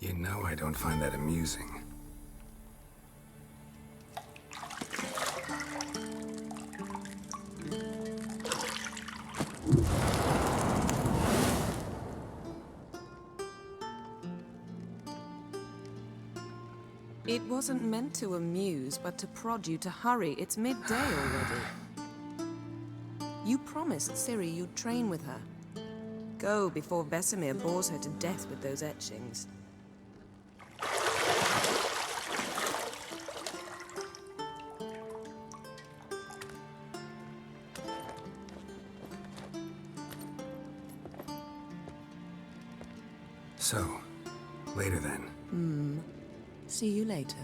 You know I don't find that amusing. It wasn't meant to amuse, but to prod you to hurry. It's midday already. You promised Ciri you'd train with her. Go before Vesemir bores her to death with those etchings. So, later then. See you later.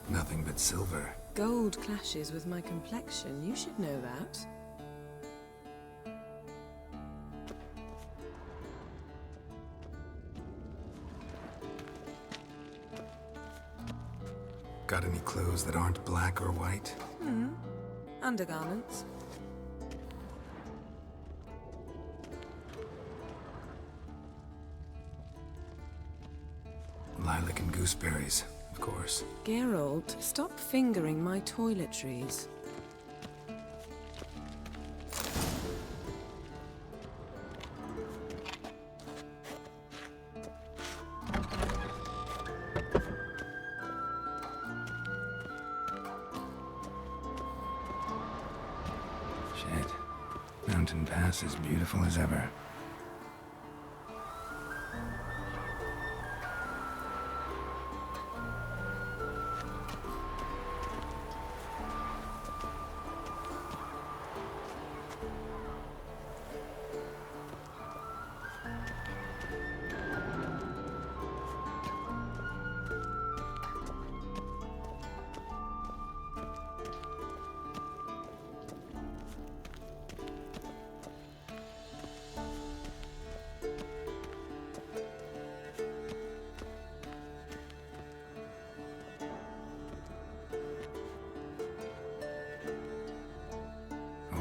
Nothing but silver. Gold clashes with my complexion. You should know that. Got any clothes that aren't black or white? Undergarments. Lilac and gooseberries, of course. Geralt, stop fingering my toiletries. Shit. Mountain Pass is beautiful as ever.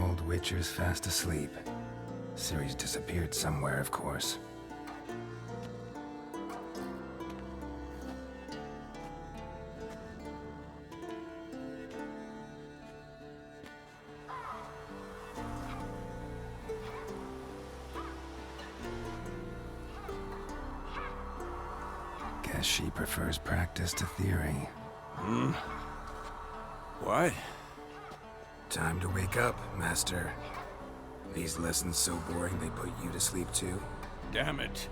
Old Witcher's fast asleep. Ciri's disappeared somewhere, of course. Guess she prefers practice to theory. What? Time to wake up, Master. These lessons so boring they put you to sleep too? Damn it.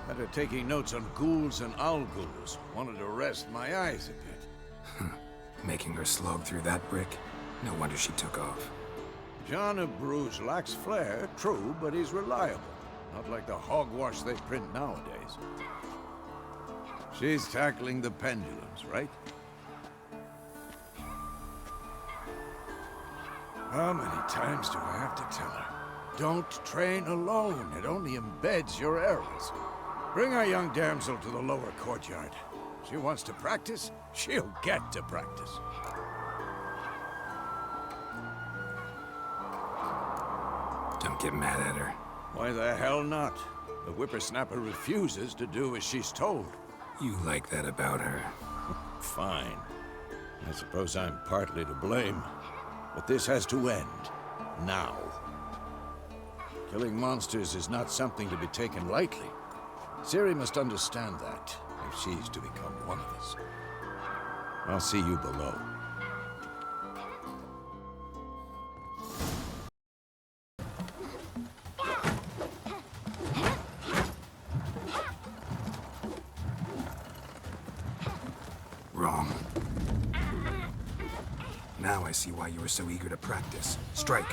After taking notes on ghouls and owl-ghouls, wanted to rest my eyes a bit. Making her slog through that brick? No wonder she took off. John of Bruges lacks flair, true, but he's reliable. Not like the hogwash they print nowadays. She's tackling the pendulums, right? How many times do I have to tell her? Don't train alone. It only embeds your errors. Bring our young damsel to the lower courtyard. She wants to practice, she'll get to practice. Don't get mad at her. Why the hell not? The whippersnapper refuses to do as she's told. You like that about her. Fine. I suppose I'm partly to blame. But this has to end. Now. Killing monsters is not something to be taken lightly. Ciri must understand that, if she's to become one of us. I'll see you below. Wrong. Now I see why you were so eager to practice. Strike.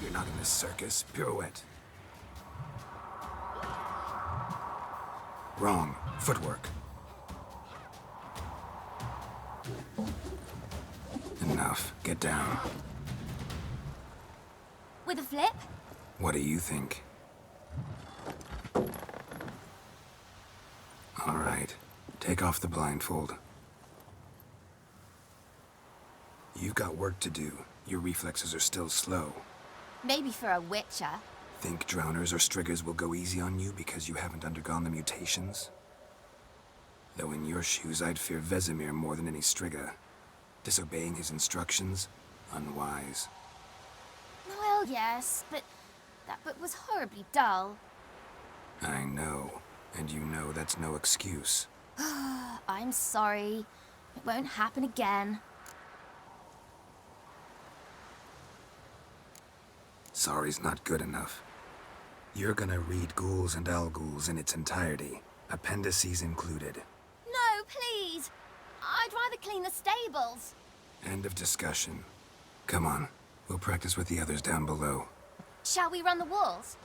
You're not in this circus. Pirouette. Wrong. Footwork. Enough. Get down. With a flip? What do you think? All right. Take off the blindfold. You've got work to do. Your reflexes are still slow. Maybe for a witcher. Think drowners or striggers will go easy on you because you haven't undergone the mutations? Though in your shoes, I'd fear Vesemir more than any strigger. Disobeying his instructions? Unwise. Well, yes, but that book was horribly dull. I know. And you know that's no excuse. I'm sorry. It won't happen again. Sorry's not good enough. You're gonna read Ghouls and Owl-Ghouls in its entirety. Appendices included. No, please. I'd rather clean the stables. End of discussion. Come on, we'll practice with the others down below. Shall we run the walls?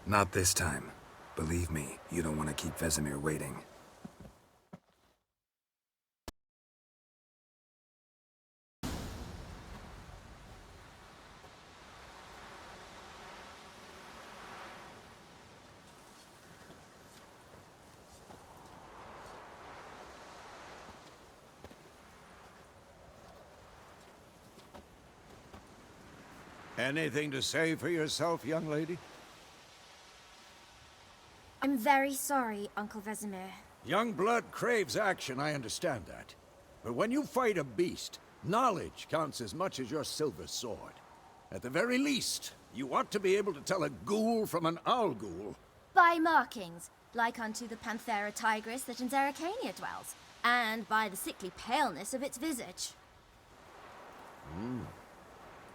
Not this time. Believe me, you don't want to keep Vesemir waiting. Anything to say for yourself, young lady? I'm very sorry, Uncle Vesemir. Young blood craves action, I understand that. But when you fight a beast, knowledge counts as much as your silver sword. At the very least, you ought to be able to tell a ghoul from an owl ghoul. By markings, like unto the Panthera tigris that in Zerrikania dwells, and by the sickly paleness of its visage.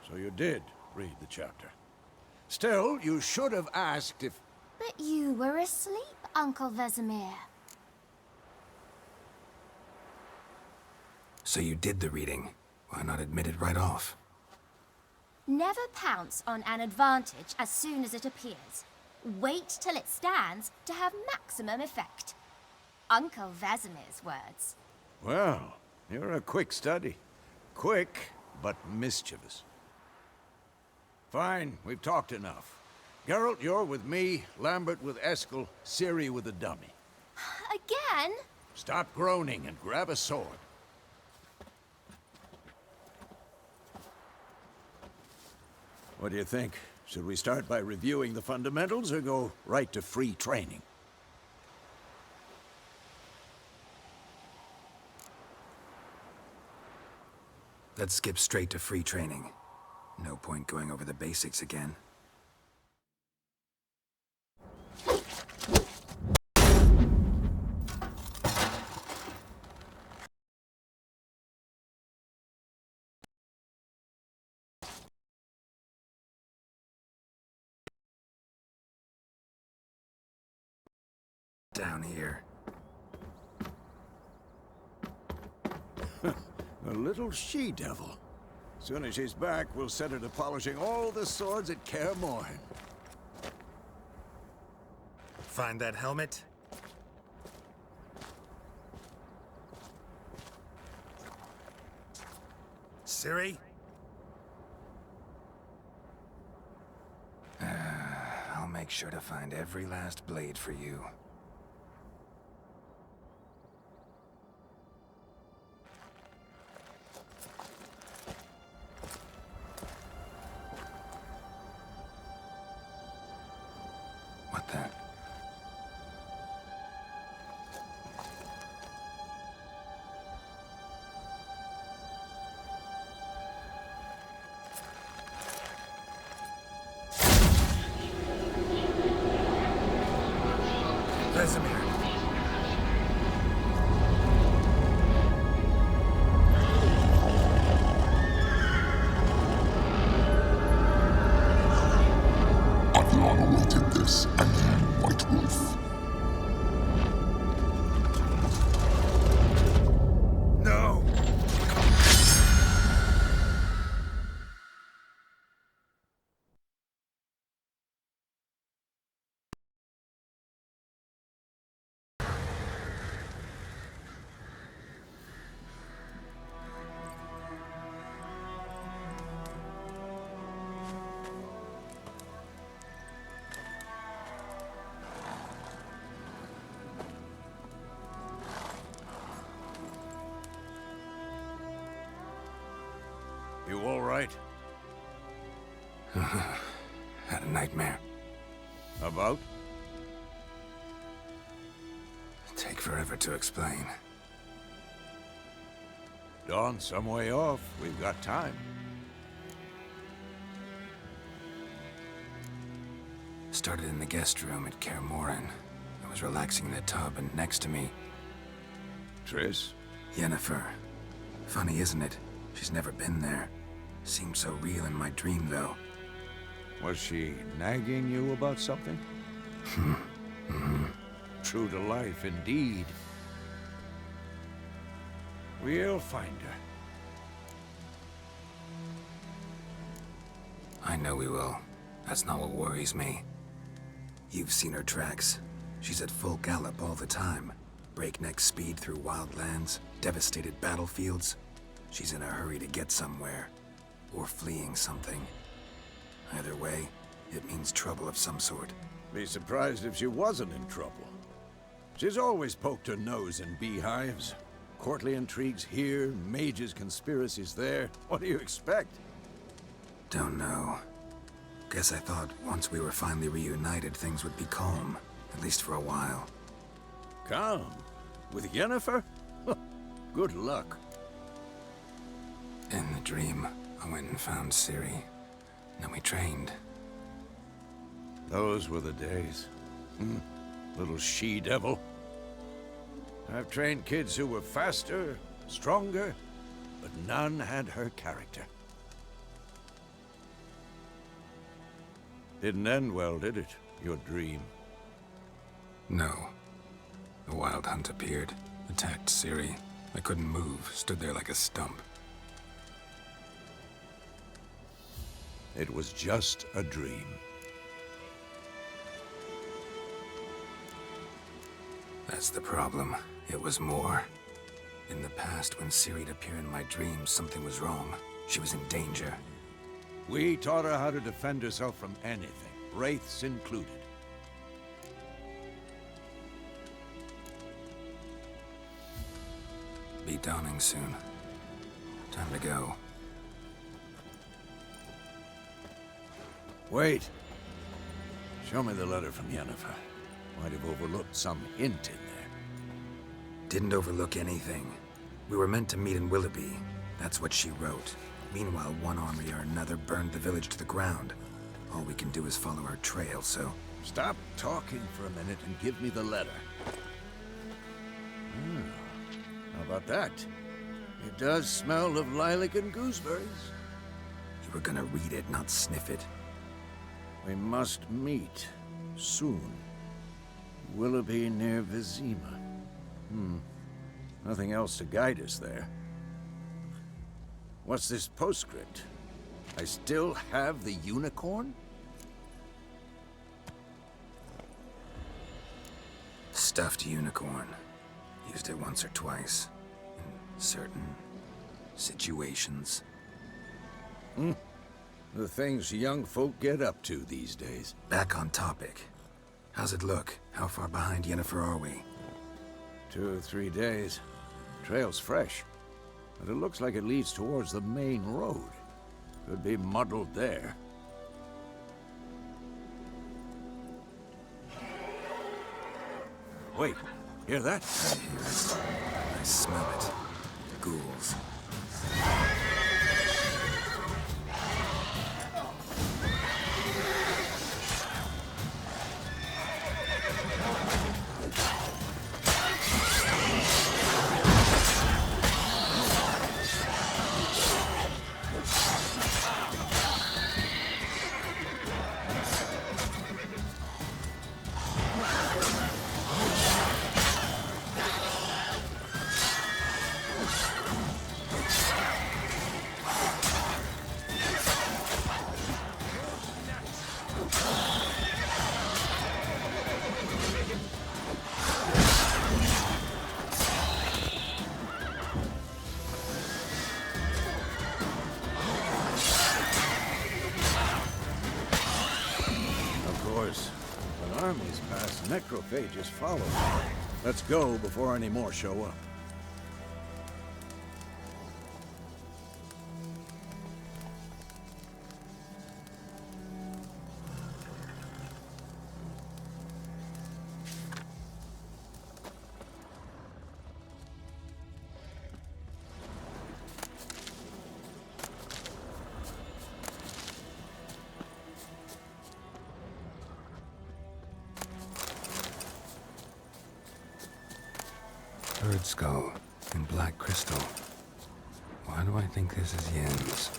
So you did read the chapter. Still, you should have asked if... But you were asleep, Uncle Vesemir. So you did the reading. Why not admit it right off? Never pounce on an advantage as soon as it appears. Wait till it stands to have maximum effect. Uncle Vesemir's words. Well, you're a quick study. Quick, but mischievous. Fine, we've talked enough. Geralt, you're with me, Lambert with Eskel, Ciri with the dummy. Again? Stop groaning and grab a sword. What do you think? Should we start by reviewing the fundamentals or go right to free training? Let's skip straight to free training. No point going over the basics again. Down here. A little she-devil. Soon as she's back, we'll set her to polishing all the swords at Kaer Morhen. Find that helmet? Ciri? I'll make sure to find every last blade for you. What the? Vesemir. I've long awaited this, and you, White Wolf. No! You all right? Had a nightmare. About? Take forever to explain. Dawn's some way off. We've got time. Started in the guest room at Kaer Morhen. I was relaxing in the tub, and next to me, Triss? Yennefer. Funny, isn't it? She's never been there. Seemed so real in my dream, though. Was she nagging you about something? True to life, indeed. We'll find her. I know we will. That's not what worries me. You've seen her tracks. She's at full gallop all the time. Breakneck speed through wildlands, devastated battlefields. She's in a hurry to get somewhere. Or fleeing something. Either way, it means trouble of some sort. Be surprised if she wasn't in trouble. She's always poked her nose in beehives. Courtly intrigues here, mages' conspiracies there. What do you expect? Don't know. Guess I thought once we were finally reunited, things would be calm. At least for a while. Calm? With Yennefer? Good luck. In the dream, I went and found Ciri. Then we trained. Those were the days. Little she-devil. I've trained kids who were faster, stronger, but none had her character. Didn't end well, did it? Your dream? No. The Wild Hunt appeared, attacked Ciri. I couldn't move, stood there like a stump. It was just a dream. That's the problem. It was more. In the past, when Ciri'd appear in my dreams, something was wrong. She was in danger. We taught her how to defend herself from anything, wraiths included. Be dawning soon. Time to go. Wait. Show me the letter from Yennefer. Might have overlooked some hint in there. Didn't overlook anything. We were meant to meet in Willoughby. That's what she wrote. Meanwhile, one army or another burned the village to the ground. All we can do is follow her trail, so... Stop talking for a minute and give me the letter. How about that? It does smell of lilac and gooseberries. You were gonna read it, not sniff it. We must meet. Soon. Willoughby near Vizima. Nothing else to guide us there. What's this postscript? I still have the unicorn? Stuffed unicorn. Used it once or twice. In certain situations. The things young folk get up to these days. Back on topic. How's it look? How far behind Yennefer are we? 2 or 3 days. Trail's fresh. But it looks like it leads towards the main road. Could be muddled there. Wait, hear that? I hear it. I smell it. Ghouls. Armies pass, necrophages follow. Let's go before any more show up. Bird skull and black crystal. Why do I think this is Yen's?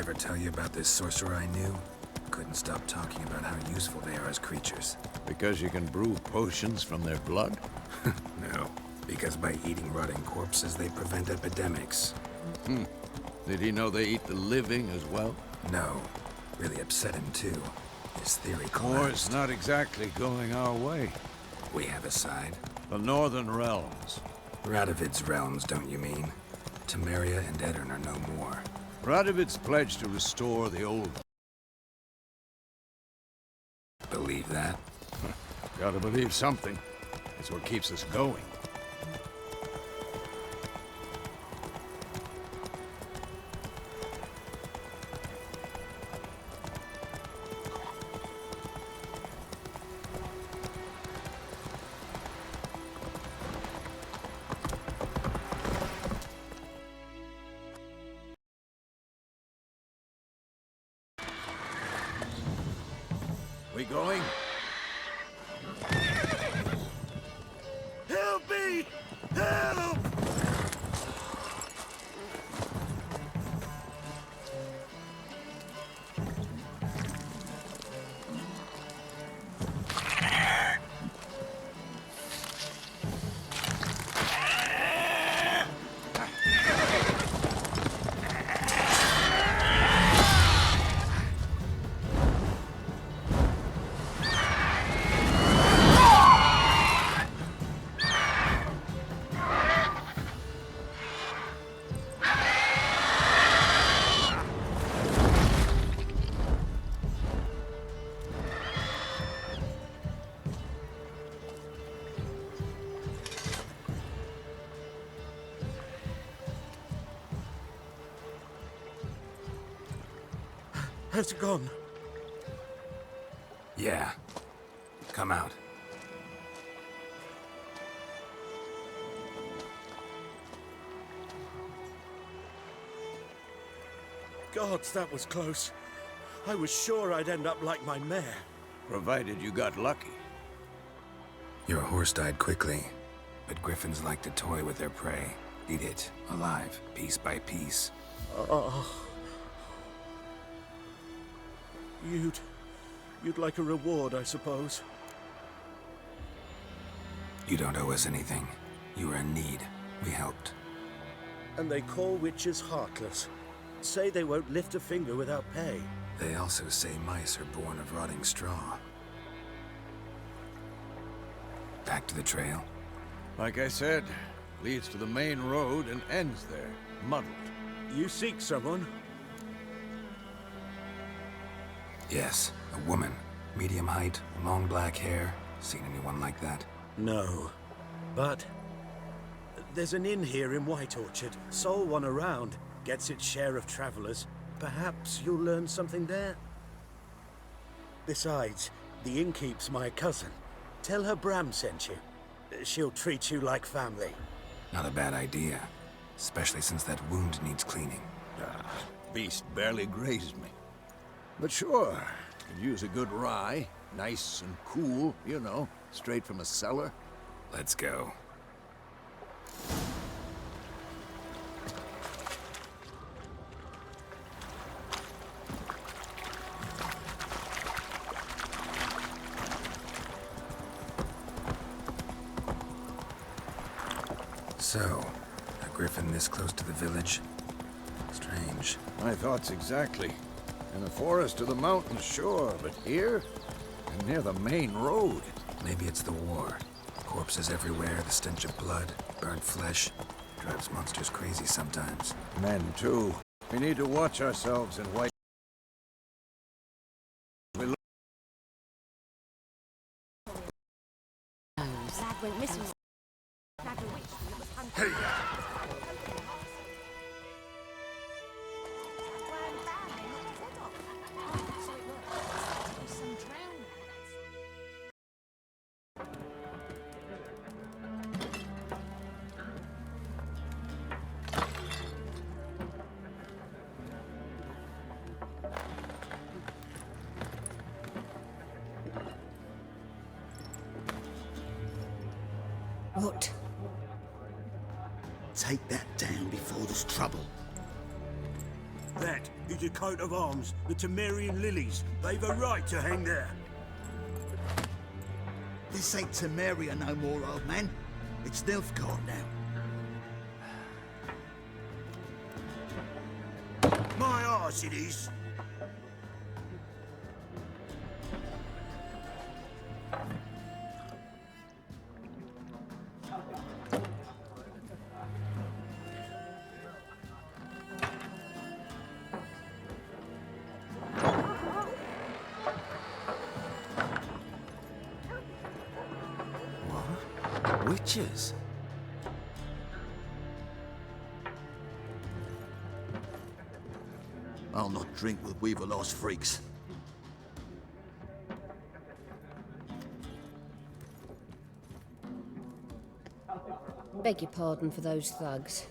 ever tell you about this sorcerer I knew? Couldn't stop talking about how useful they are as creatures. Because you can brew potions from their blood? No, because by eating rotting corpses, they prevent epidemics. Did he know they eat the living as well? No, really upset him too. His theory War's collapsed. not exactly going our way. We have a side. The Northern Realms. Radovid's realms, don't you mean? Temeria and Edirn are no more. Radovid's pledged to restore the old... Believe that? Gotta believe something. It's what keeps us going. We going? Help me! Help! Has it gone? Yeah. Come out. Gods, that was close. I was sure I'd end up like my mare. Provided you got lucky. Your horse died quickly, but griffins like to toy with their prey. Eat it, alive, piece by piece. You'd like a reward, I suppose. You don't owe us anything. You were in need. We helped. And they call witches heartless. Say they won't lift a finger without pay. They also say mice are born of rotting straw. Back to the trail? Like I said, leads to the main road and ends there, muddled. You seek someone? Yes, a woman. Medium height, long black hair. Seen anyone like that? No. But there's an inn here in White Orchard. Sole one around. Gets its share of travelers. Perhaps you'll learn something there? Besides, the innkeep's my cousin. Tell her Bram sent you. She'll treat you like family. Not a bad idea. Especially since that wound needs cleaning. Beast barely grazed me. But sure, could use a good rye. Nice and cool, you know, straight from a cellar. Let's go. So, a griffin this close to the village? Strange. My thoughts exactly. In the forest or the mountains, sure, but here? And near the main road. Maybe it's the war. Corpses everywhere, the stench of blood, burnt flesh. Drives monsters crazy sometimes. Men, too. We need to watch ourselves in White... What? Take that down before there's trouble. That is a coat of arms, the Temerian lilies. They've a right to hang there. This ain't Temeria no more, old man. It's Nilfgaard now. My arse it is. Witches? I'll not drink with Weaverlost freaks. Beg your pardon for those thugs.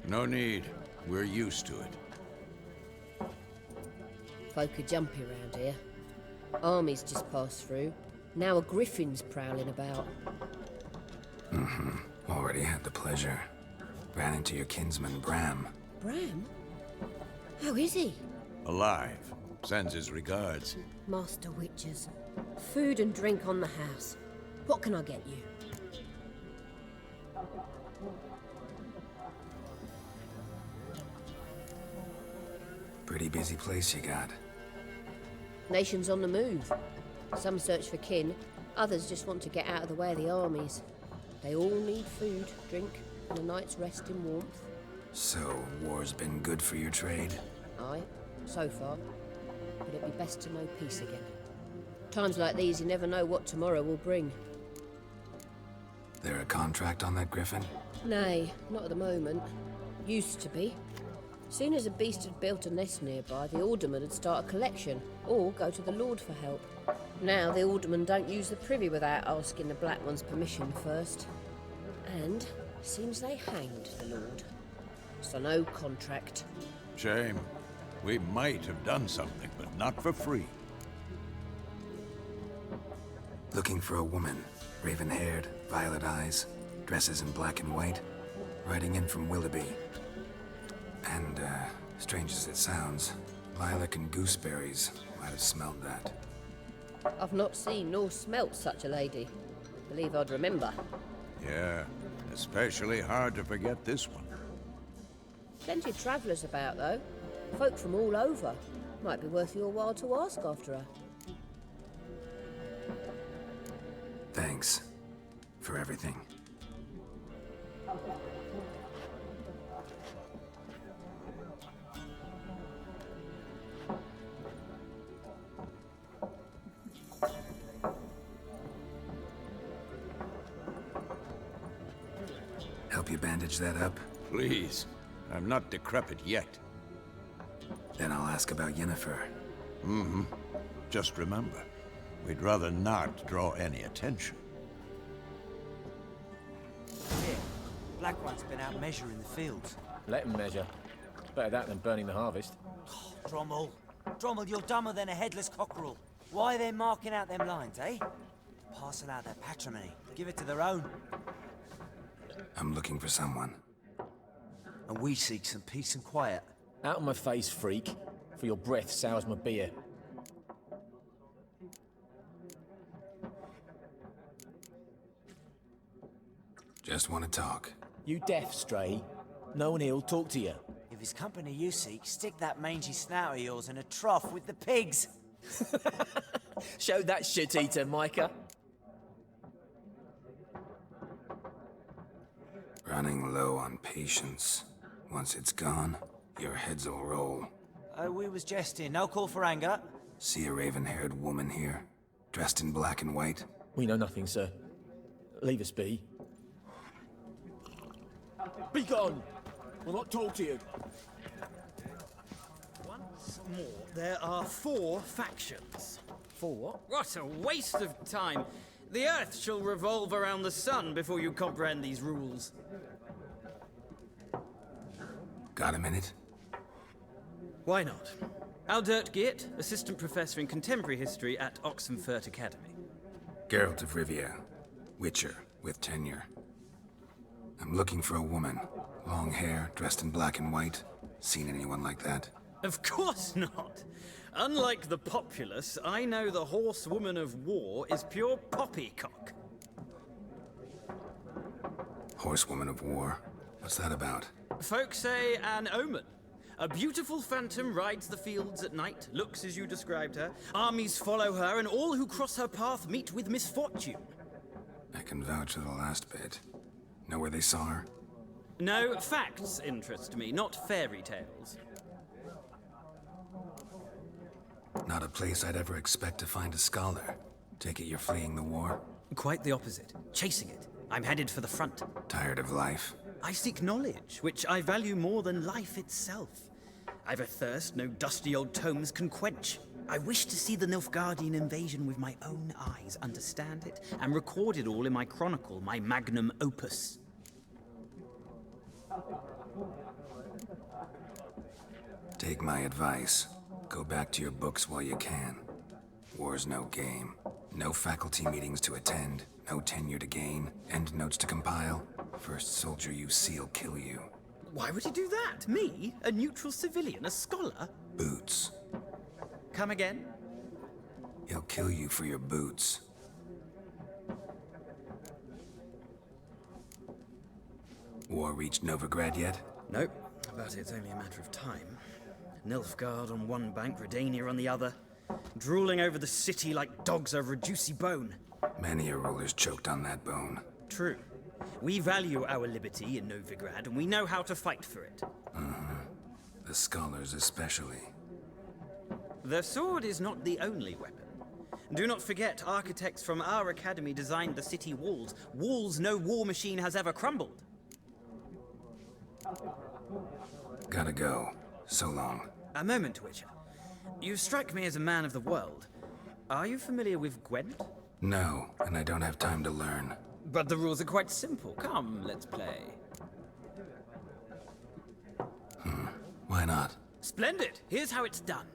No need. We're used to it. Folk are jumpy around here. Armies just passed through. Now a griffin's prowling about. Already had the pleasure. Ran into your kinsman, Bram. Bram? How is he? Alive. Sends his regards. Master Witches. Food and drink on the house. What can I get you? Pretty busy place you got. Nations on the move. Some search for kin, others just want to get out of the way of the armies. They all need food, drink, and a night's rest in warmth. So, war's been good for your trade? Aye, so far. But it'd be best to know peace again. Times like these, you never know what tomorrow will bring. There a contract on that griffin? Nay, not at the moment. Used to be. Soon as a beast had built a nest nearby, the alderman would start a collection, or go to the Lord for help. Now the aldermen don't use the privy without asking the Black One's permission first. And seems they hanged the Lord. So no contract. Shame. We might have done something, but not for free. Looking for a woman. Raven-haired, violet eyes, dresses in black and white. Riding in from Willoughby. And, strange as it sounds, lilac and gooseberries might have smelled that. I've not seen nor smelt such a lady. Believe I'd remember. Yeah, especially hard to forget this one. Plenty of travellers about, though. Folk from all over. Might be worth your while to ask after her. Thanks. For everything. Help you bandage that up? Please. I'm not decrepit yet. Then I'll ask about Yennefer. Just remember, we'd rather not draw any attention. Here, Black One's been out measuring the fields. Let him measure. Better that than burning the harvest. Drommel. Drommel, you're dumber than a headless cockerel. Why are they marking out them lines, eh? Parcel out their patrimony. Give it to their own. I'm looking for someone. And we seek some peace and quiet. Out of my face, freak. For your breath sours my beer. Just want to talk. You deaf, Stray? No one here'll talk to you. If it's company you seek, stick that mangy snout of yours in a trough with the pigs. Show that shit-eater, Micah. Running low on patience. Once it's gone, your heads'll roll. Oh, we was jesting. No call for anger. See a raven-haired woman here, dressed in black and white? We know nothing, sir. Leave us be. Be gone! We'll not talk to you. Once more, there are 4 factions. For what? What a waste of time! The Earth shall revolve around the sun before you comprehend these rules. Got a minute? Why not? Aldert Geert, Assistant Professor in Contemporary History at Oxenfurt Academy. Geralt of Rivia, Witcher, with tenure. I'm looking for a woman. Long hair, dressed in black and white. Seen anyone like that? Of course not. Unlike the populace, I know the horsewoman of war is pure poppycock. Horsewoman of war? What's that about? Folk say an omen. A beautiful phantom rides the fields at night, looks as you described her. Armies follow her, and all who cross her path meet with misfortune. I can vouch for the last bit. Know where they saw her? No, facts interest me, not fairy tales. Not a place I'd ever expect to find a scholar. Take it you're fleeing the war? Quite the opposite. Chasing it. I'm headed for the front. Tired of life? I seek knowledge, which I value more than life itself. I've a thirst no dusty old tomes can quench. I wish to see the Nilfgaardian invasion with my own eyes, understand it, and record it all in my chronicle, my magnum opus. Take my advice. Go back to your books while you can. War's no game. No faculty meetings to attend, no tenure to gain, endnotes to compile. First soldier you see'll kill you. Why would he do that? Me? A neutral civilian? A scholar? Boots. Come again? He'll kill you for your boots. War reached Novigrad yet? Nope, but it's only a matter of time. Nilfgaard on one bank, Redania on the other. Drooling over the city like dogs over a juicy bone. Many a ruler's choked on that bone. True. We value our liberty in Novigrad, and we know how to fight for it. The scholars especially. The sword is not the only weapon. Do not forget, architects from our academy designed the city walls. Walls no war machine has ever crumbled. Gotta go. So long. A moment, Witcher. You strike me as a man of the world. Are you familiar with Gwent? No, and I don't have time to learn. But the rules are quite simple. Come, let's play. Why not? Splendid! Here's how it's done.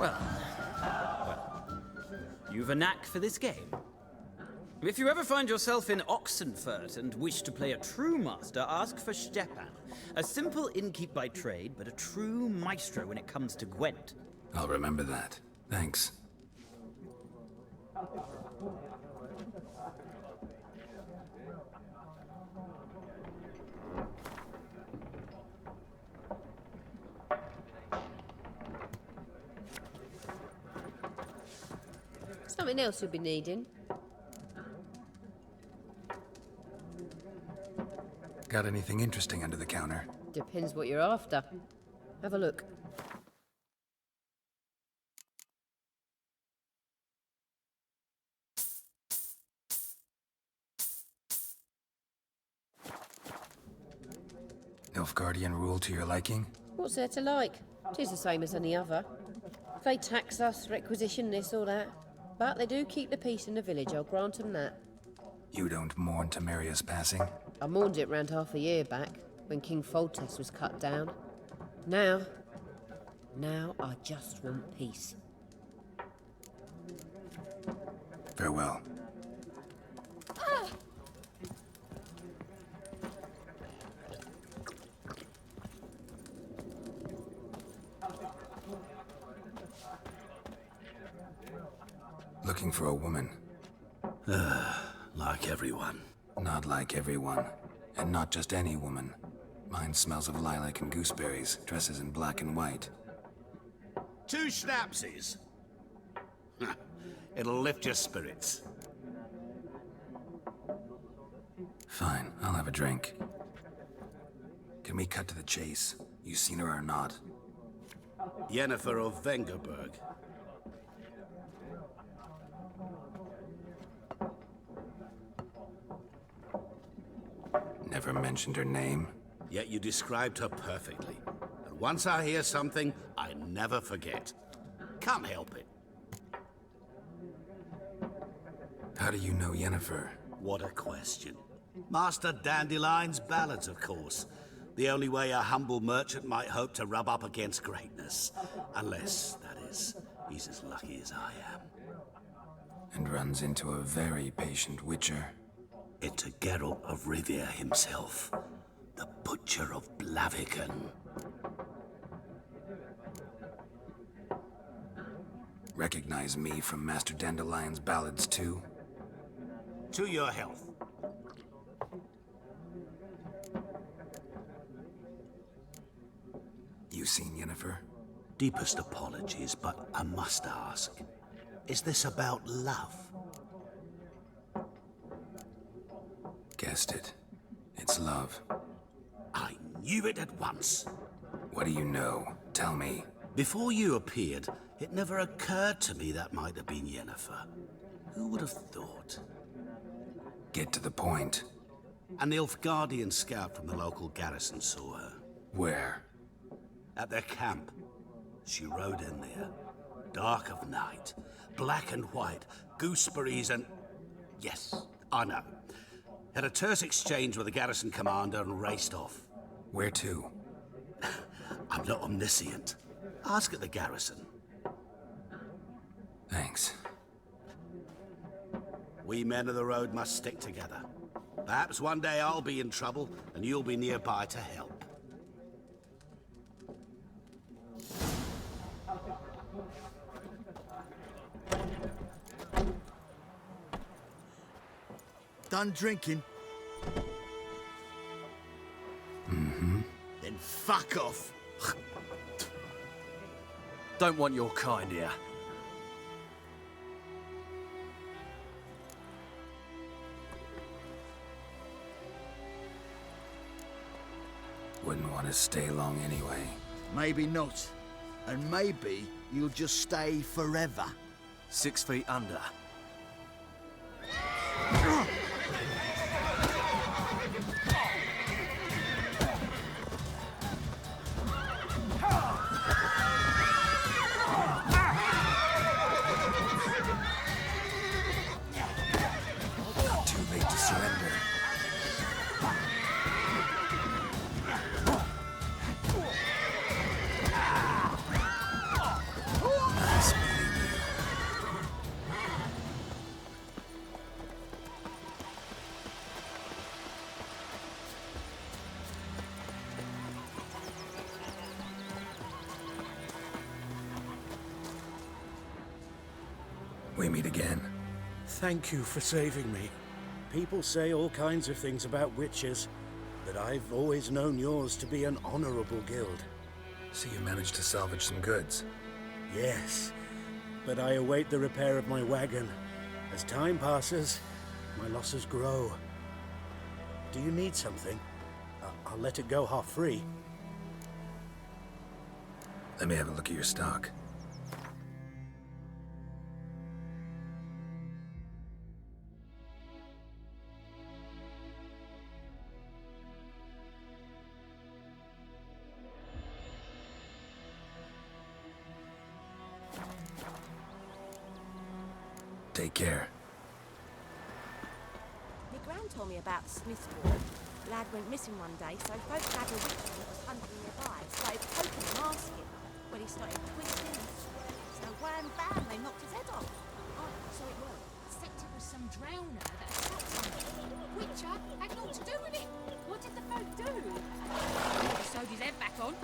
Well, you've a knack for this game. If you ever find yourself in Oxenfurt and wish to play a true master, ask for Stepan. A simple innkeep by trade, but a true maestro when it comes to Gwent. I'll remember that. Thanks. Something else you'll be needing. Got anything interesting under the counter? Depends what you're after. Have a look. Nilfgaardian rule to your liking? What's there to like? 'Tis the same as any other. They tax us, requisition this or that. But they do keep the peace in the village, I'll grant them that. You don't mourn Temeria's passing? I mourned it round half a year back, when King Foltest was cut down. Now I just want peace. Farewell. Looking for a woman. Like everyone. Not like everyone. And not just any woman. Mine smells of lilac and gooseberries, dresses in black and white. 2 schnapsies. It'll lift your spirits. Fine, I'll have a drink. Can we cut to the chase? You seen her or not? Yennefer of Vengerberg. Never mentioned her name. Yet you described her perfectly. And once I hear something, I never forget. Can't help it. How do you know Yennefer? What a question. Master Dandelion's ballads, of course. The only way a humble merchant might hope to rub up against greatness. Unless, that is, he's as lucky as I am. And runs into a very patient witcher. Into Geralt of Rivia himself. The Butcher of Blaviken. Recognize me from Master Dandelion's ballads, too? To your health. You seen Yennefer? Deepest apologies, but I must ask. Is this about love? Guessed it. It's love. I knew it at once. What do you know? Tell me. Before you appeared, it never occurred to me that might have been Yennefer. Who would have thought? Get to the point. A Nilfgaardian scout from the local garrison saw her. Where? At their camp. She rode in there. Dark of night. Black and white. Gooseberries and... Yes, I know. Had a terse exchange with the garrison commander and raced off. Where to? I'm not omniscient. Ask at the garrison. Thanks. We men of the road must stick together. Perhaps one day I'll be in trouble and you'll be nearby to help. Done drinking? Mm-hmm. Then fuck off. Don't want your kind here. Wouldn't want to stay long anyway. Maybe not. And maybe you'll just stay forever. 6 feet under. Not too late to surrender. we meet again. Thank you for saving me. People say all kinds of things about witches, but I've always known yours to be an honorable guild. So you managed to salvage some goods? Yes, but I await the repair of my wagon. As time passes, my losses grow. Do you need something? I'll let it go half-free. Let me have a look at your stock. Take care. My gran told me about the Smith's War. Lad went missing one day, so folk had a witch that was hunting nearby, started poking him, asking. When he started twisting and swirling, so wham bam, they knocked his head off. Oh, so it was. Except it was some drowner that attacked something. Witcher had naught to do with it. What did the folk do? He sewed his head back on.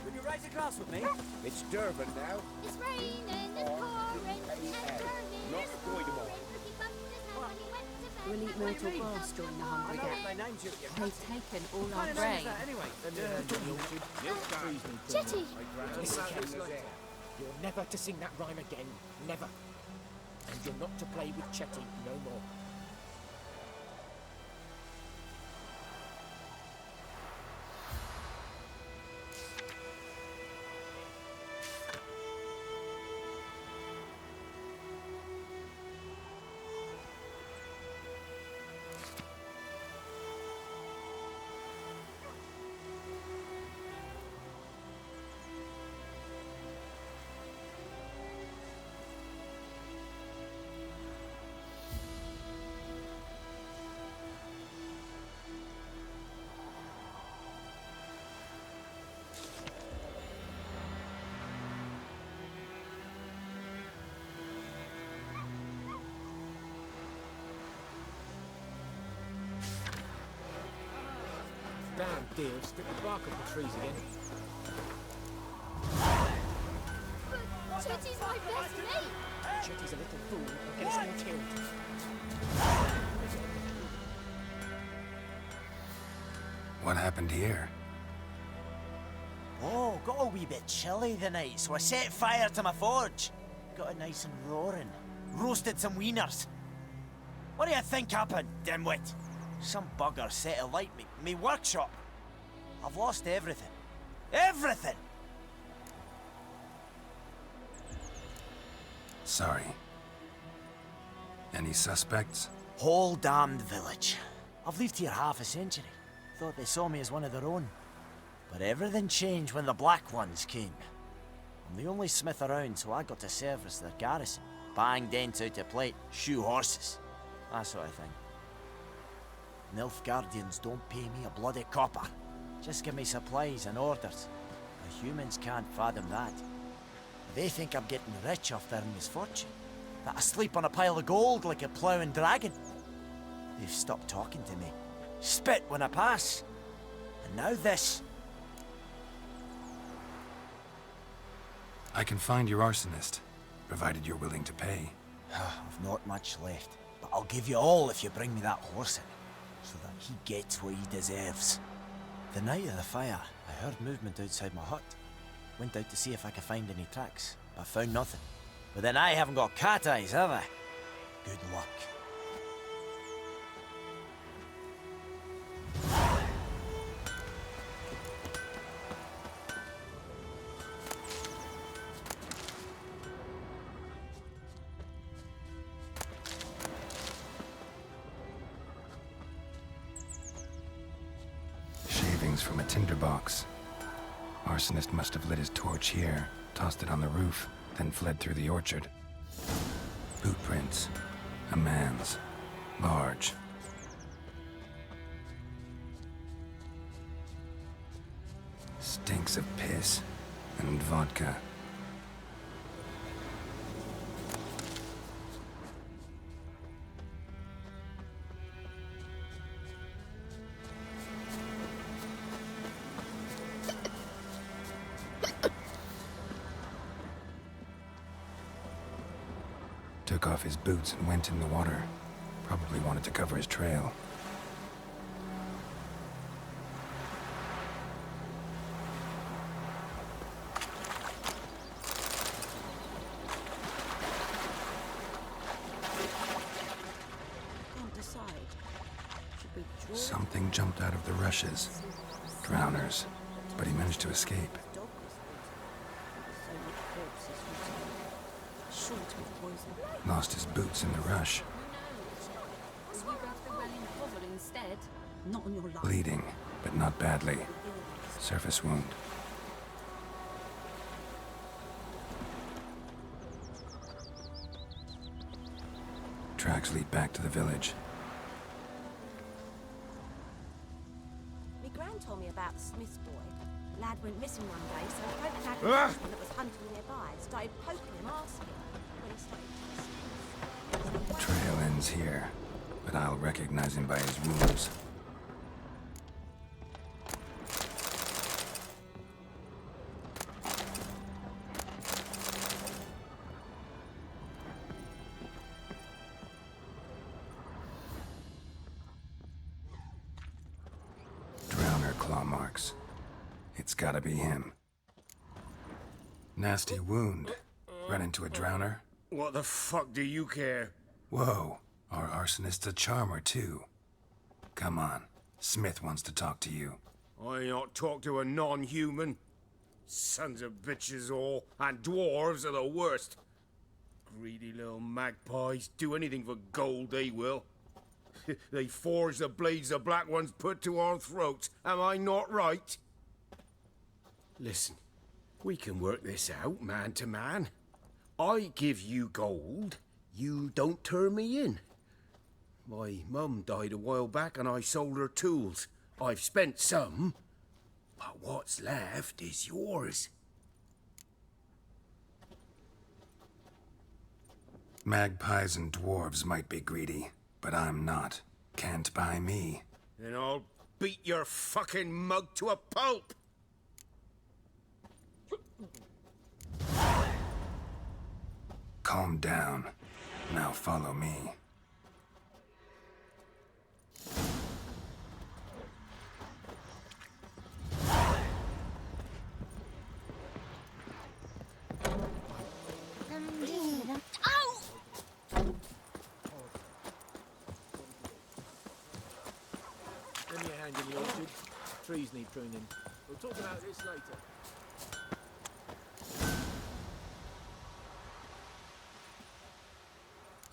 Would you raise a glass with me? It's Durban now. It's raining and pouring and burning. Not avoidable. We'll eat mortal grass during the Hungry Gap. They've taken all our grain. Jetty! Listen carefully. You're never to sing that rhyme again. Never. And you're not to play with Chetty no more. Damn deal, stick the bark off the trees again. Chetty's my best mate! Chetty's a little fool and gets all killed. What happened here? Oh, got a wee bit chilly the night, so I set fire to my forge. Got it nice and roaring. Roasted some wieners. What do you think happened, dimwit? Some bugger set alight me workshop. I've lost everything. Everything! Sorry. Any suspects? Whole damned village. I've lived here half a century. Thought they saw me as one of their own. But everything changed when the Black Ones came. I'm the only smith around, so I got to service their garrison. Bang dents out of plate, shoe horses. That sort of thing. Nilfgaardians don't pay me a bloody copper. Just give me supplies and orders. The humans can't fathom that. They think I'm getting rich off their misfortune. That I sleep on a pile of gold like a ploughing dragon. They've stopped talking to me. Spit when I pass. And now this. I can find your arsonist, provided you're willing to pay. I've not much left, but I'll give you all if you bring me that horse in, so that he gets what he deserves. The night of the fire, I heard movement outside my hut. Went out to see if I could find any tracks, but found nothing. But then I haven't got cat eyes, have I? Good luck. Shavings from a tinderbox. Arsonist must have lit his torch here, tossed it on the roof, then fled through the orchard. Boot prints. A man's. Large. Stinks of piss and vodka. took off his boots and went in the water. Probably wanted to cover his trail. Can't decide. Should we draw? Something jumped out of the rushes. Drowners. But he managed to escape. Dog was so many corpses returned. Short with poison. Lost his boots in the rush. Will you go for the running hovel instead? Not on your life. Bleeding, but not badly. Surface wound. Tracks lead back to the village. My gran told me about the Smith's boy. Lad went missing one day, so I went back to one that was hunting nearby and started poking him, asking when he started. Trail ends here, but I'll recognize him by his wounds. Drowner claw marks. It's gotta be him. Nasty wound. Run into a drowner? What the fuck do you care? Whoa, our arsonist's a charmer too. Come on, Smith wants to talk to you. I not talk to a non-human. Sons of bitches all, and dwarves are the worst. Greedy little magpies, do anything for gold they will. They forge the blades the black ones put to our throats, am I not right? Listen, we can work this out man to man. I give you gold, you don't turn me in. My mum died a while back and I sold her tools. I've spent some, but what's left is yours. Magpies and dwarves might be greedy, but I'm not. Can't buy me. Then I'll beat your fucking mug to a pulp! Calm down. Now follow me. Ow! Lend me a hand in the orchard. Trees need pruning. We'll talk about this later.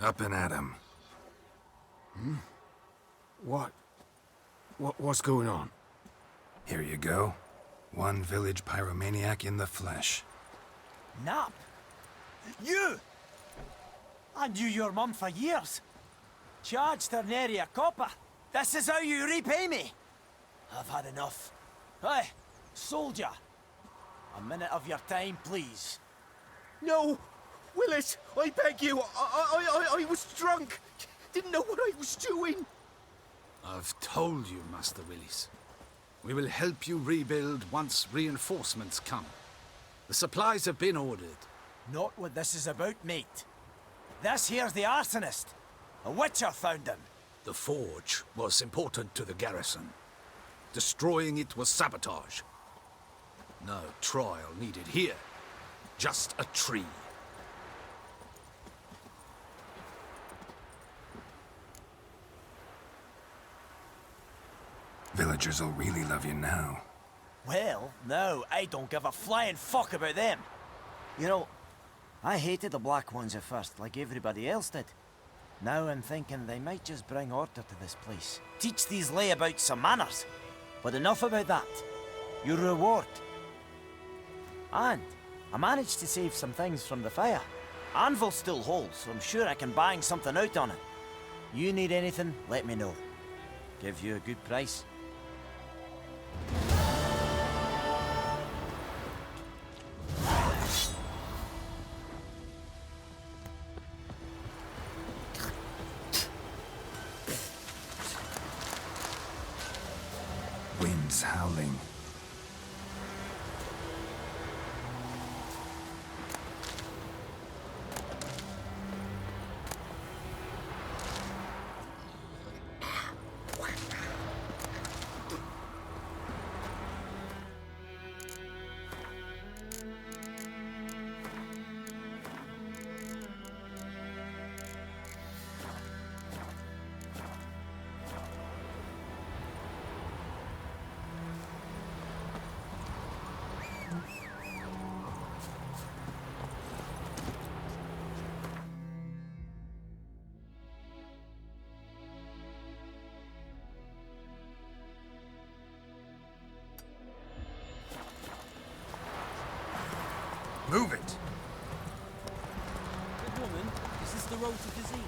Up and at him. What's going on? Here you go. One village pyromaniac in the flesh. Nap? You! I knew your mum for years. Charged her nary a copper. This is how you repay me. I've had enough. Hey, soldier. A minute of your time, please. No! Willis, I beg you, I was drunk. Didn't know what I was doing. I've told you, Master Willis. We will help you rebuild once reinforcements come. The supplies have been ordered. Not what this is about, mate. This here's the arsonist. A witcher found him. The forge was important to the garrison. Destroying it was sabotage. No trial needed here. Just a tree. Villagers will really love you now. Well, no, I don't give a flying fuck about them. You know, I hated the Black Ones at first, like everybody else did. Now I'm thinking they might just bring order to this place. Teach these layabouts some manners. But enough about that. Your reward. And I managed to save some things from the fire. Anvil still holds, so I'm sure I can bang something out on it. You need anything, let me know. Give you a good price. Winds howling. Move it! Good woman, is this the road to Kazim?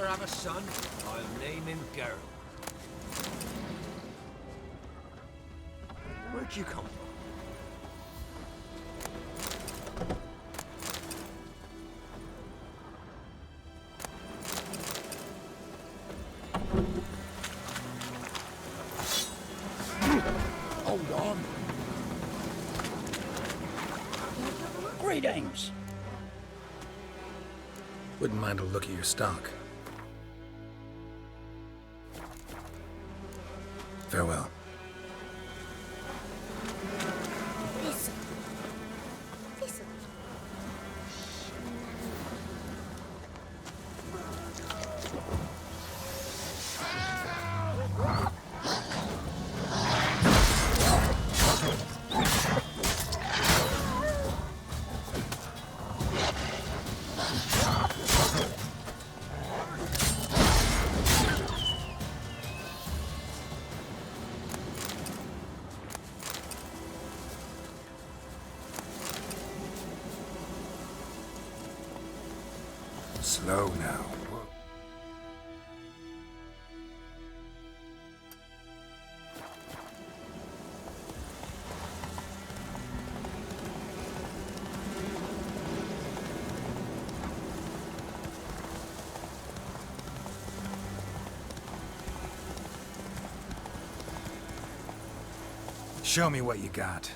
Have a son, I'll name him Geralt. Where'd you come from? Hold on. Greetings. Wouldn't mind a look at your stock. Farewell. Slow now. Show me what you got.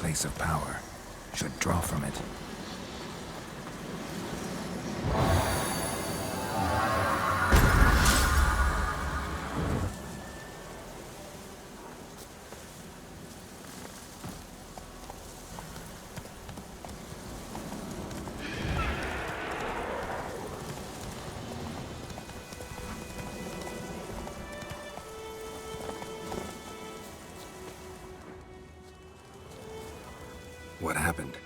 place of power, should draw from it. What happened?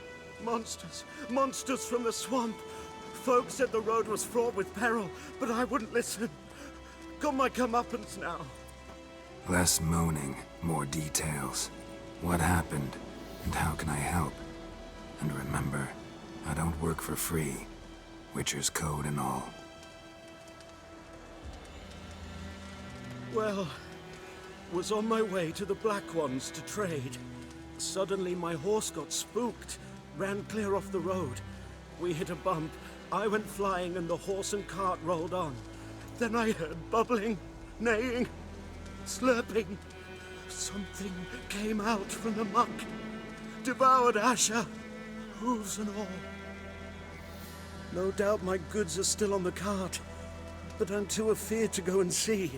Monsters! Monsters from the swamp! Folk said the road was fraught with peril, but I wouldn't listen. Got my comeuppance now. Less moaning, more details. What happened, and how can I help? And remember, I don't work for free. Witcher's code and all. Well, was on my way to the Black Ones to trade. Suddenly my horse got spooked, ran clear off the road. We hit a bump, I went flying and the horse and cart rolled on. Then I heard bubbling, neighing, slurping. Something came out from the muck, devoured Asher, hooves and all. No doubt my goods are still on the cart, but I'm too afeard to go and see.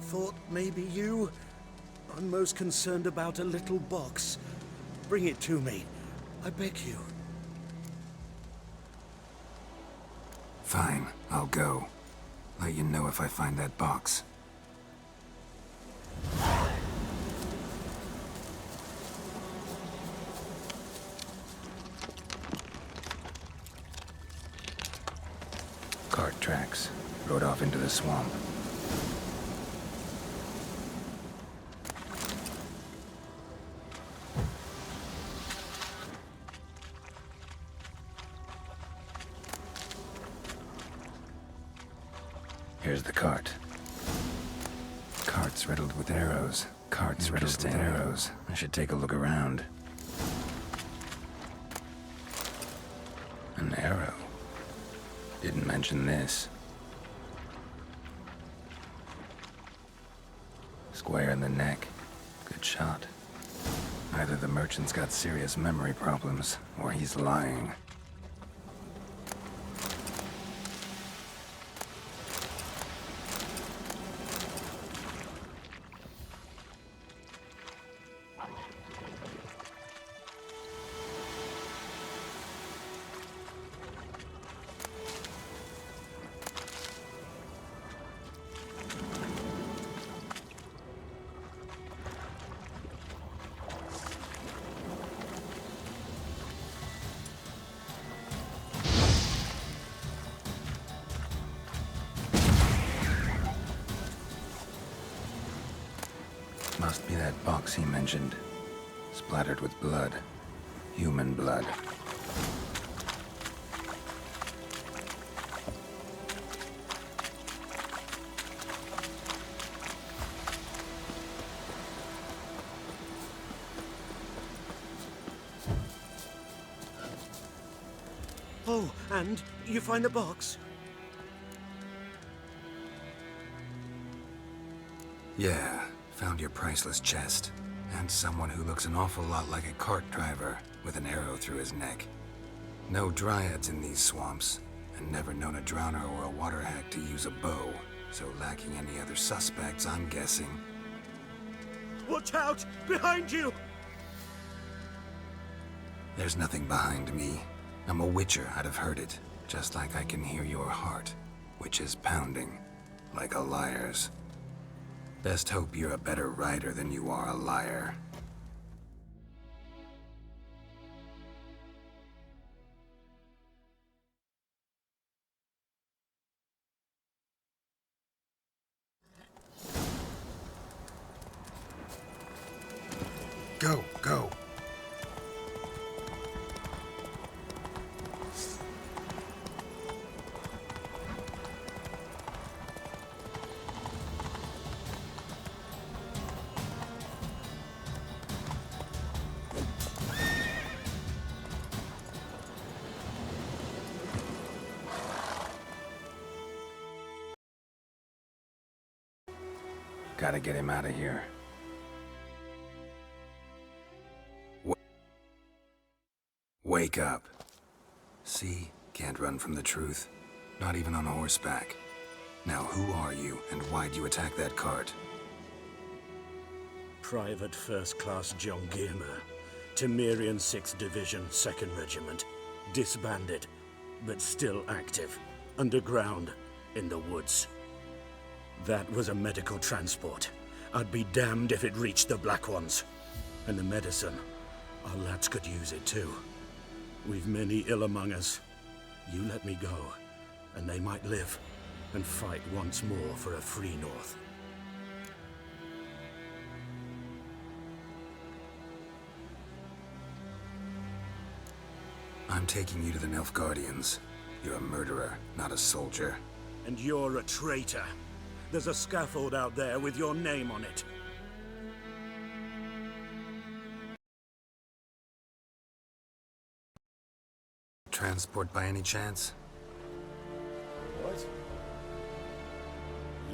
Thought maybe you... I'm most concerned about a little box. Bring it to me. I beg you. Fine, I'll go. Let you know if I find that box. Cart tracks. Rode off into the swamp. Here's the cart. Cart's riddled with arrows. Cart's riddled with arrows. I should take a look around. An arrow. Didn't mention this. Square in the neck. Good shot. Either the merchant's got serious memory problems, or he's lying. Must be that box he mentioned. Splattered with blood. Human blood. Oh, and you find the box? Yeah, found your priceless chest. And someone who looks an awful lot like a cart driver, with an arrow through his neck. No dryads in these swamps, and never known a drowner or a water hack to use a bow, so lacking any other suspects, I'm guessing. Watch out! Behind you! There's nothing behind me. I'm a witcher, I'd have heard it. Just like I can hear your heart, which is pounding, like a liar's. Best hope you're a better rider than you are a liar. Go, go. Gotta get him out of here. Wake up. See? Can't run from the truth. Not even on horseback. Now who are you, and why'd you attack that cart? Private First Class John Giermer, Temerian 6th Division, 2nd Regiment. Disbanded, but still active. Underground, in the woods. That was a medical transport. I'd be damned if it reached the Black Ones. And the medicine, our lads could use it too. We've many ill among us. You let me go, and they might live, and fight once more for a free North. I'm taking you to the Nilfgaardians. You're a murderer, not a soldier. And you're a traitor. There's a scaffold out there with your name on it. Transport by any chance? What?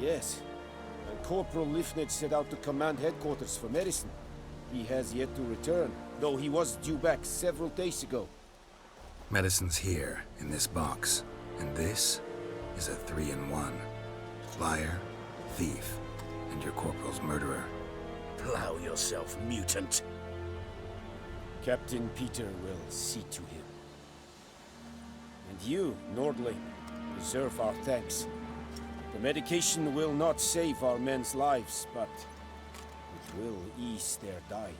Yes. And Corporal Lifnitz set out to command headquarters for medicine. He has yet to return, though he was due back several days ago. Medicine's here, in this box. And this is a 3-in-1. Liar, thief, and your corporal's murderer. Plow yourself, mutant. Captain Peter will see to him. And you, Nordling, deserve our thanks. The medication will not save our men's lives, but it will ease their dying.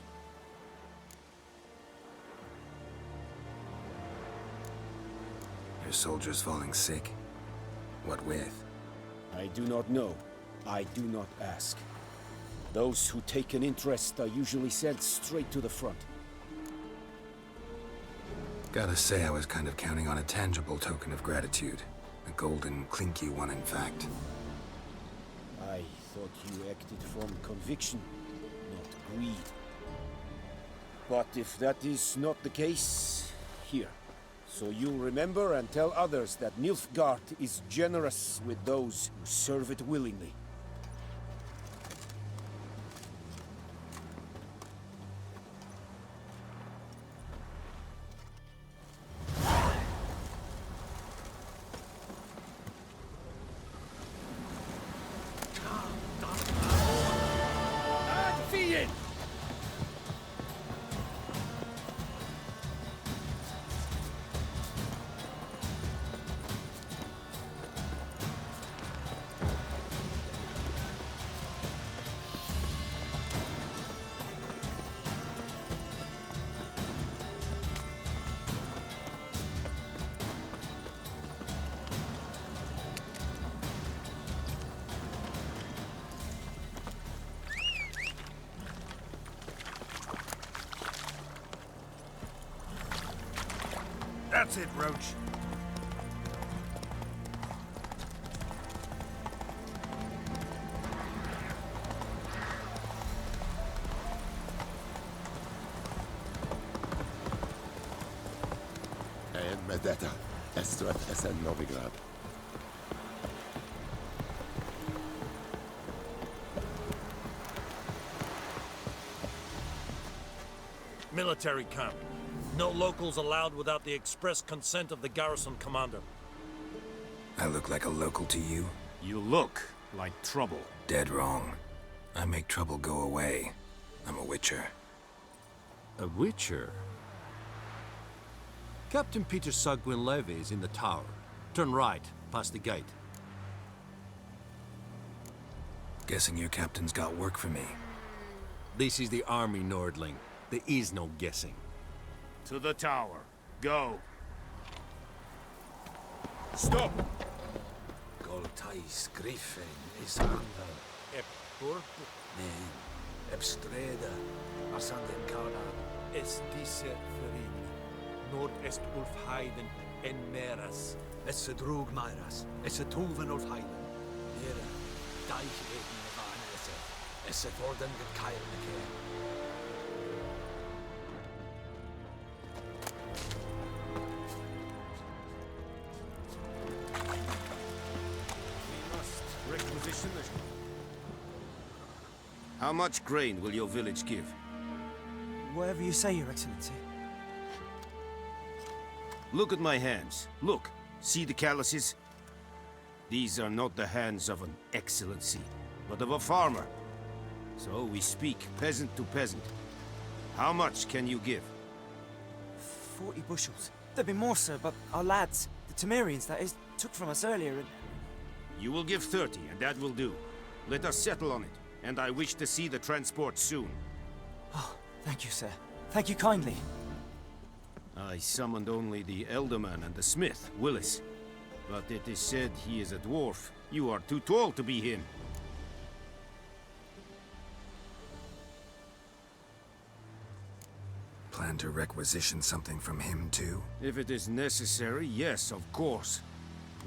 Your soldiers falling sick? What with? I do not know. I do not ask. Those who take an interest are usually sent straight to the front. Gotta say, I was kind of counting on a tangible token of gratitude. A golden, clinky one, in fact. I thought you acted from conviction, not greed. But if that is not the case, here. So you'll remember and tell others that Nilfgaard is generous with those who serve it willingly. That's it, Roach. Medeta, Estrat Esen Novigrad. Military camp. No locals allowed without the express consent of the garrison commander. I look like a local to you? You look like trouble. Dead wrong. I make trouble go away. I'm a witcher. A witcher? Captain Peter Sagwin Levy is in the tower. Turn right, past the gate. Guessing your captain's got work for me. This is the army, Nordling. There is no guessing. To the tower. Go. Stop! Goltais Griffin is under Ep Burp Nen, Ebstreda, Asanden Kana. es diese Verin. Nord est Ulf Heiden en Meras. Es a drug Myras, es a Tuven Ulf Heiden. Nere, Deich Eden Van es a Vorden Gekeil Mekere. How much grain will your village give? Whatever you say, Your Excellency. Look at my hands. Look. See the calluses? These are not the hands of an excellency, but of a farmer. So we speak peasant to peasant. How much can you give? 40 bushels. There'd be more, sir, but our lads, the Temerians, that is, took from us earlier and... You will give 30, and that will do. Let us settle on it, and I wish to see the transport soon. Oh, thank you, sir. Thank you kindly. I summoned only the Elderman and the smith, Willis. But it is said he is a dwarf. You are too tall to be him. Plan to requisition something from him, too? If it is necessary, yes, of course.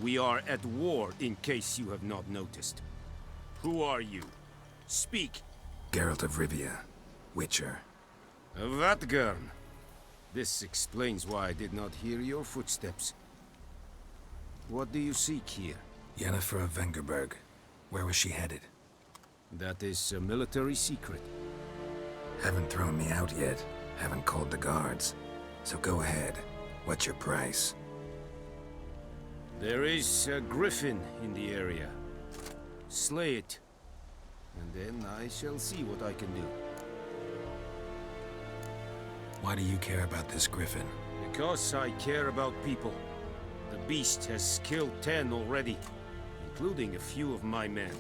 We are at war, in case you have not noticed. Who are you? Speak. Geralt of Rivia, Witcher. Vatgern. This explains why I did not hear your footsteps. What do you seek here? Yennefer of Vengerberg. Where was she headed? That is a military secret. Haven't thrown me out yet. Haven't called the guards. So go ahead. What's your price? There is a griffin in the area. Slay it. And then I shall see what I can do. Why do you care about this griffin? Because I care about people. The beast has killed 10 already, including a few of my men.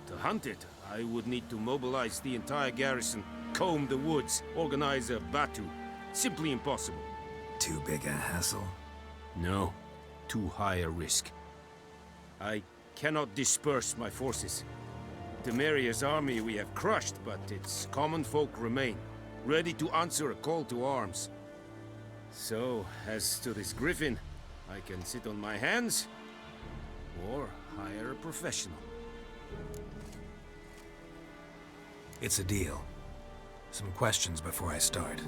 To hunt it, I would need to mobilize the entire garrison, comb the woods, organize a batu. Simply impossible. Too big a hassle? No. Too high a risk. I cannot disperse my forces. Temeria's army we have crushed, but its common folk remain, ready to answer a call to arms. So, as to this griffin, I can sit on my hands, or hire a professional. It's a deal. Some questions before I start.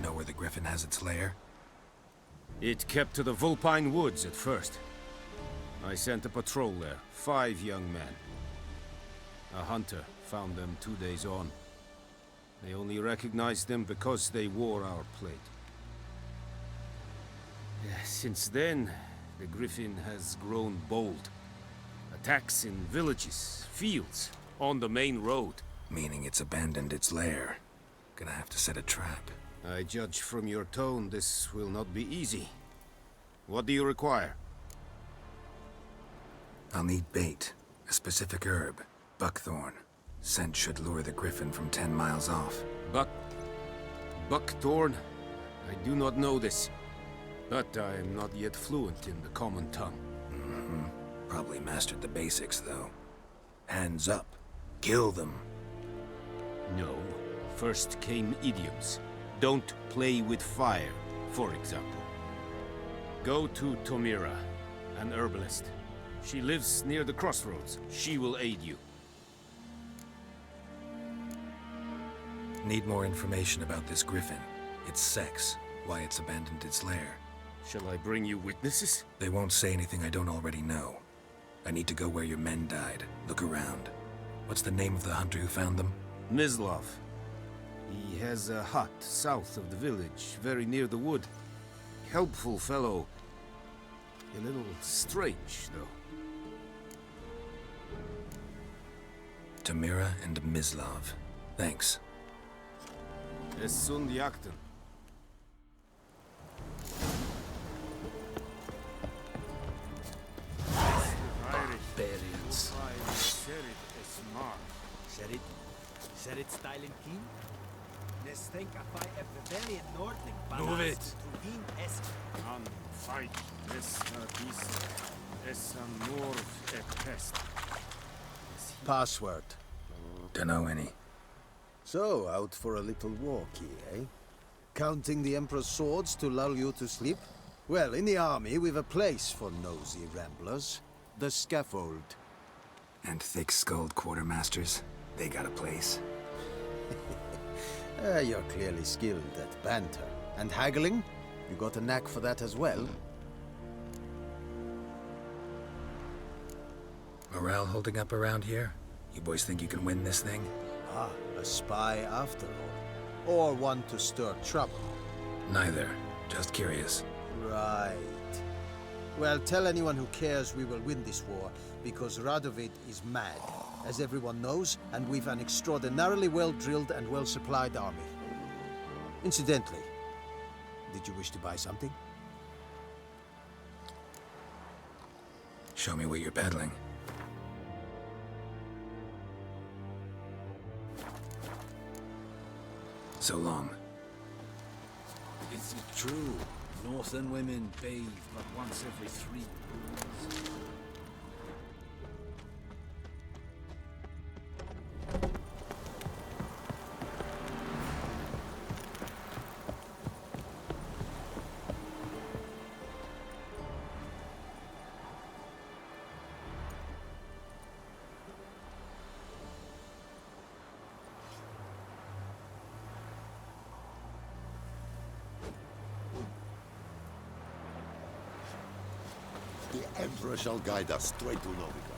Know where the griffin has its lair? It kept to the Vulpine Woods at first. I sent a patrol there, 5 young men. A hunter found them 2 days on. They only recognized them because they wore our plate. Since then, the griffin has grown bold. Attacks in villages, fields, on the main road. Meaning it's abandoned its lair. Gonna have to set a trap. I judge from your tone this will not be easy. What do you require? I'll need bait. A specific herb. Buckthorn. Scent should lure the griffin from 10 miles off. Buckthorn? I do not know this. But I am not yet fluent in the common tongue. Mm-hmm. Probably mastered the basics, though. Hands up. Kill them. No. First came idioms. Don't play with fire, for example. Go to Tomira, an herbalist. She lives near the crossroads. She will aid you. Need more information about this griffin. Its sex, why it's abandoned its lair. Shall I bring you witnesses? They won't say anything I don't already know. I need to go where your men died. Look around. What's the name of the hunter who found them? Mislav. He has a hut south of the village, very near the wood. Helpful fellow. A little strange, though. Tamira and Mislav. Thanks. Es sunt jakten. Barbarians. Serit style and keen? Let's think if I have the valiant Nordling. Move it. An fight. Es es an norv et pest. Password. Dunno any. So, out for a little walk here, eh? Counting the Emperor's swords to lull you to sleep? Well, in the army, we've a place for nosy ramblers. The scaffold. And thick-skulled quartermasters? They got a place. You're clearly skilled at banter. And haggling? You got a knack for that as well? Morale holding up around here? You boys think you can win this thing? Ah, a spy after all. Or one to stir trouble. Neither. Just curious. Right. Well, tell anyone who cares we will win this war, because Radovid is mad, as everyone knows, and we've an extraordinarily well-drilled and well-supplied army. Incidentally, did you wish to buy something? Show me what you're peddling. So long. Is it true? Northern women bathe but once every 3 moons. The Emperor shall guide us straight to Novigrad.